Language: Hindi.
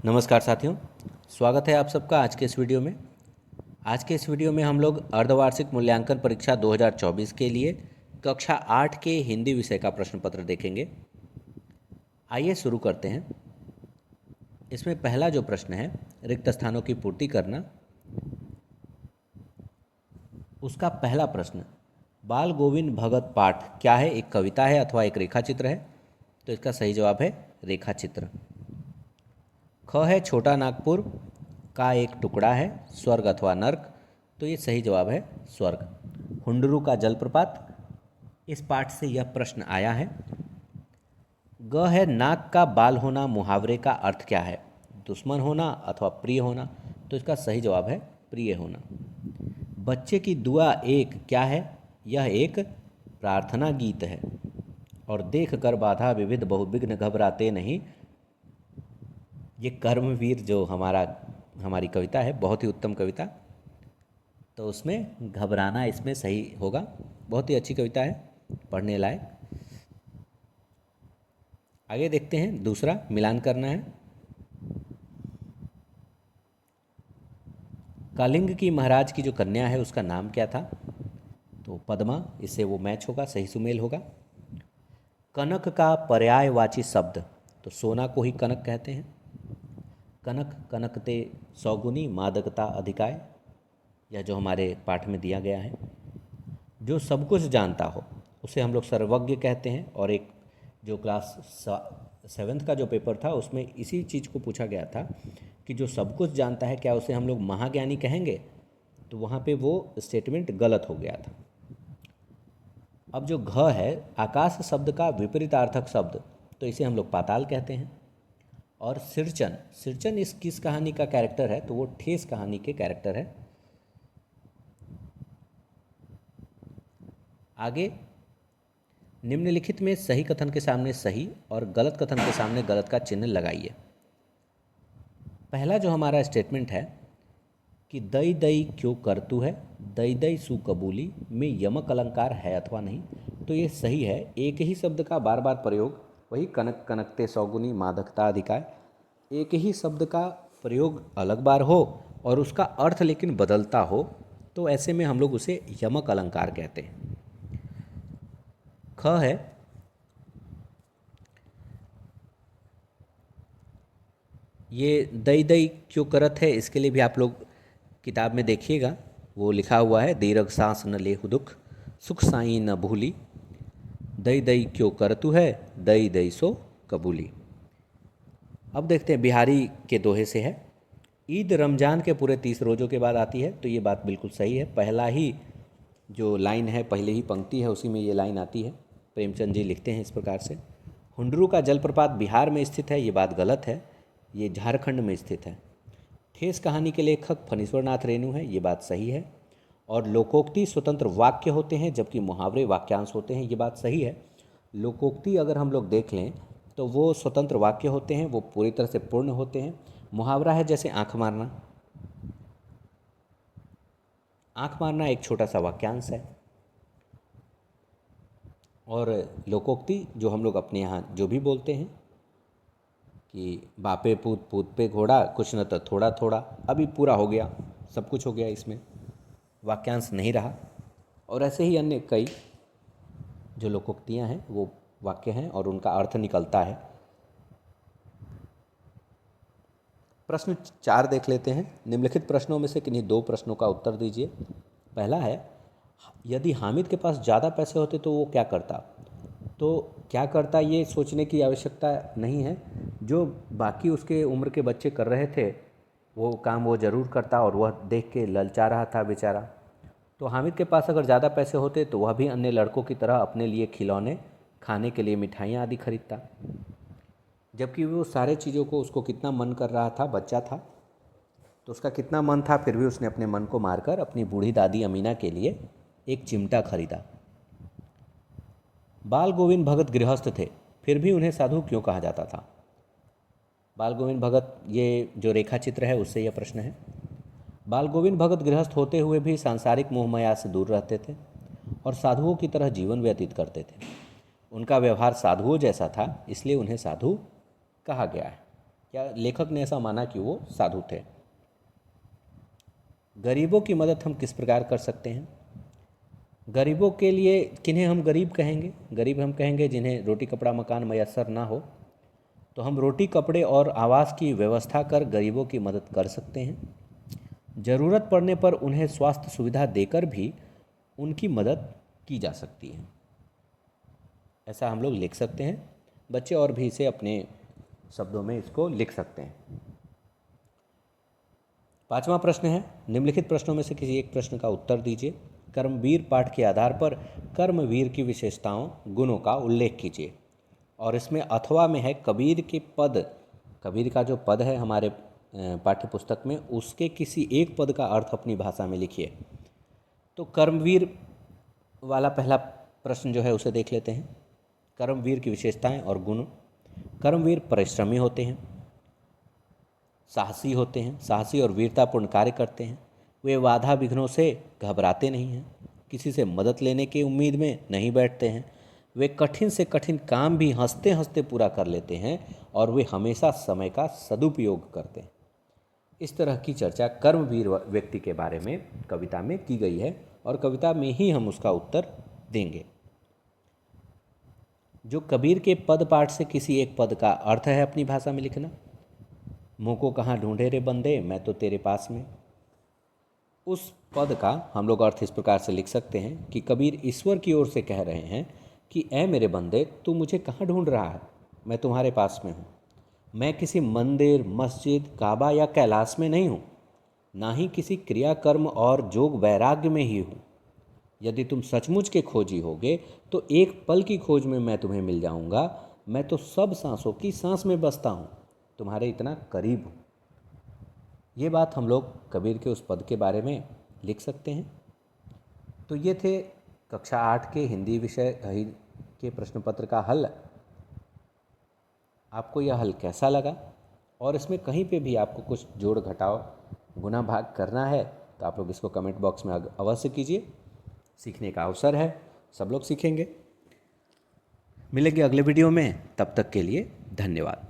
नमस्कार साथियों, स्वागत है आप सबका आज के इस वीडियो में। आज के इस वीडियो में हम लोग अर्धवार्षिक मूल्यांकन परीक्षा 2024 के लिए कक्षा 8 के हिंदी विषय का प्रश्न पत्र देखेंगे। आइए शुरू करते हैं। इसमें पहला जो प्रश्न है, रिक्त स्थानों की पूर्ति करना, उसका पहला प्रश्न, बाल गोविंद भगत पाठ क्या है, एक कविता है अथवा एक रेखाचित्र है? तो इसका सही जवाब है रेखाचित्र। ख है छोटा नागपुर का एक टुकड़ा है, स्वर्ग अथवा नर्क? तो ये सही जवाब है स्वर्ग। हुंडरू का जलप्रपात, इस पाठ से यह प्रश्न आया है। ग है नाक का बाल होना, मुहावरे का अर्थ क्या है? दुश्मन होना अथवा प्रिय होना? तो इसका सही जवाब है प्रिय होना। बच्चे की दुआ एक क्या है? यह एक प्रार्थना गीत है। और देख कर बाधा विविध बहुविघ्न घबराते नहीं, ये कर्मवीर जो हमारी कविता है, बहुत ही उत्तम कविता, तो उसमें घबराना इसमें सही होगा। बहुत ही अच्छी कविता है, पढ़ने लायक। आगे देखते हैं, दूसरा मिलान करना है। कलिंग की महाराज की जो कन्या है उसका नाम क्या था? तो पद्मा, इससे वो मैच होगा, सही सुमेल होगा। कनक का पर्यायवाची शब्द, तो सोना को ही कनक कहते हैं। कनक कनकते सौगुनी मादकता अधिकाय, यह जो हमारे पाठ में दिया गया है। जो सब कुछ जानता हो उसे हम लोग सर्वज्ञ कहते हैं। और एक जो क्लास 7th का जो पेपर था उसमें इसी चीज़ को पूछा गया था कि जो सब कुछ जानता है क्या उसे हम लोग महाज्ञानी कहेंगे? तो वहाँ पे वो स्टेटमेंट गलत हो गया था। अब जो घ है, आकाश शब्द का विपरीतार्थक शब्द, तो इसे हम लोग पाताल कहते हैं। और सिरचन, सिरचन इस किस कहानी का कैरेक्टर है? तो वो ठेस कहानी के कैरेक्टर है। आगे, निम्नलिखित में सही कथन के सामने सही और गलत कथन के सामने गलत का चिन्ह लगाइए। पहला जो हमारा स्टेटमेंट है कि दई दई क्यों करतु है, दई दई सु कबूली में यमक अलंकार है अथवा नहीं? तो ये सही है। एक ही शब्द का बार बार प्रयोग, वही कनक कनकते सौगुनी मादकता अधिकाय, एक ही शब्द का प्रयोग अलग बार हो और उसका अर्थ लेकिन बदलता हो, तो ऐसे में हम लोग उसे यमक अलंकार कहते हैं। ख है, ये दई दई क्यों करत है, इसके लिए भी आप लोग किताब में देखिएगा, वो लिखा हुआ है, दीर्घ सांस न लेहु दुख, सुख साई न भूली, दई दई क्यों करतु है, दई दई सो कबूली। अब देखते हैं, बिहारी के दोहे से है। ईद रमज़ान के पूरे 30 रोज़ों के बाद आती है, तो ये बात बिल्कुल सही है। पहला ही जो लाइन है, पहले ही पंक्ति है, उसी में ये लाइन आती है। प्रेमचंद जी लिखते हैं इस प्रकार से। हुंडरू का जलप्रपात बिहार में स्थित है, ये बात गलत है, ये झारखंड में स्थित है। ठेस कहानी के लेखक फणीश्वर नाथ रेणु है, ये बात सही है। और लोकोक्ति स्वतंत्र वाक्य होते हैं जबकि मुहावरे वाक्यांश होते हैं, ये बात सही है। लोकोक्ति अगर हम लोग देख लें तो वो स्वतंत्र वाक्य होते हैं, वो पूरी तरह से पूर्ण होते हैं। मुहावरा है जैसे आंख मारना, आंख मारना एक छोटा सा वाक्यांश है। और लोकोक्ति जो हम लोग अपने यहाँ जो भी बोलते हैं कि बापे पूत पूत पे घोड़ा, कुछ न तो थोड़ा थोड़ा, अभी पूरा हो गया, सब कुछ हो गया, इसमें वाक्यांश नहीं रहा। और ऐसे ही अन्य कई जो लोकोक्तियाँ हैं वो वाक्य हैं और उनका अर्थ निकलता है। प्रश्न 4 देख लेते हैं। निम्नलिखित प्रश्नों में से किन्हीं 2 प्रश्नों का उत्तर दीजिए। पहला है, यदि हामिद के पास ज़्यादा पैसे होते तो वो क्या करता? तो क्या करता ये सोचने की आवश्यकता नहीं है। जो बाकी उसके उम्र के बच्चे कर रहे थे वो काम वो ज़रूर करता, और वह देख के ललचा रहा था बेचारा। तो हामिद के पास अगर ज़्यादा पैसे होते तो वह भी अन्य लड़कों की तरह अपने लिए खिलौने, खाने के लिए मिठाइयाँ आदि खरीदता। जबकि वो सारे चीज़ों को उसको कितना मन कर रहा था, बच्चा था तो उसका कितना मन था, फिर भी उसने अपने मन को मारकर अपनी बूढ़ी दादी अमीना के लिए एक चिमटा खरीदा। बाल गोविंद भगत गृहस्थ थे, फिर भी उन्हें साधु क्यों कहा जाता था? बाल गोविंद भगत, ये जो रेखा चित्र है उससे यह प्रश्न है। बाल गोविंद भगत गृहस्थ होते हुए भी सांसारिक मोहमाया से दूर रहते थे और साधुओं की तरह जीवन व्यतीत करते थे। उनका व्यवहार साधुओं जैसा था, इसलिए उन्हें साधु कहा गया है। क्या लेखक ने ऐसा माना कि वो साधु थे। गरीबों की मदद हम किस प्रकार कर सकते हैं। गरीबों के लिए किन्हें हम गरीब कहेंगे? गरीब हम कहेंगे जिन्हें रोटी कपड़ा मकान मयस्सर ना हो। तो हम रोटी कपड़े और आवास की व्यवस्था कर गरीबों की मदद कर सकते हैं। ज़रूरत पड़ने पर उन्हें स्वास्थ्य सुविधा देकर भी उनकी मदद की जा सकती है। ऐसा हम लोग लिख सकते हैं। बच्चे और भी इसे अपने शब्दों में इसको लिख सकते हैं। 5वां प्रश्न है, निम्नलिखित प्रश्नों में से किसी एक प्रश्न का उत्तर दीजिए। कर्मवीर पाठ के आधार पर कर्मवीर की विशेषताओं गुणों का उल्लेख कीजिए। और इसमें अथवा में है कबीर के पद, कबीर का जो पद है हमारे पाठ्य पुस्तक में, उसके किसी एक पद का अर्थ अपनी भाषा में लिखिए। तो कर्मवीर वाला पहला प्रश्न जो है उसे देख लेते हैं। कर्मवीर की विशेषताएं और गुण। कर्मवीर परिश्रमी होते हैं, साहसी होते हैं, साहसी और वीरतापूर्ण कार्य करते हैं। वे बाधा विघ्नों से घबराते नहीं हैं, किसी से मदद लेने की उम्मीद में नहीं बैठते हैं। वे कठिन से कठिन काम भी हंसते हंसते पूरा कर लेते हैं और वे हमेशा समय का सदुपयोग करते हैं। इस तरह की चर्चा कर्मवीर व्यक्ति के बारे में कविता में की गई है और कविता में ही हम उसका उत्तर देंगे। जो कबीर के पद पाठ से किसी एक पद का अर्थ है अपनी भाषा में लिखना। मुँह को कहाँ ढूंढे रे बंदे, मैं तो तेरे पास में। उस पद का हम लोग अर्थ इस प्रकार से लिख सकते हैं कि कबीर ईश्वर की ओर से कह रहे हैं कि ऐ मेरे बंदे, तू मुझे कहाँ ढूंढ रहा है, मैं तुम्हारे पास में हूँ। मैं किसी मंदिर, मस्जिद, काबा या कैलाश में नहीं हूँ, ना ही किसी क्रियाकर्म और जोग वैराग्य में ही हूँ। यदि तुम सचमुच के खोजी होगे तो एक पल की खोज में मैं तुम्हें मिल जाऊँगा। मैं तो सब सांसों की सांस में बसता हूँ, तुम्हारे इतना करीब हूँ। ये बात हम लोग कबीर के उस पद के बारे में लिख सकते हैं। तो ये थे कक्षा 8 के हिंदी विषय के प्रश्न पत्र का हल। आपको यह हल कैसा लगा और इसमें कहीं पे भी आपको कुछ जोड़ घटाव गुना भाग करना है तो आप लोग इसको कमेंट बॉक्स में अवश्य कीजिए। सीखने का अवसर है, सब लोग सीखेंगे। मिलेंगे अगले वीडियो में, तब तक के लिए धन्यवाद।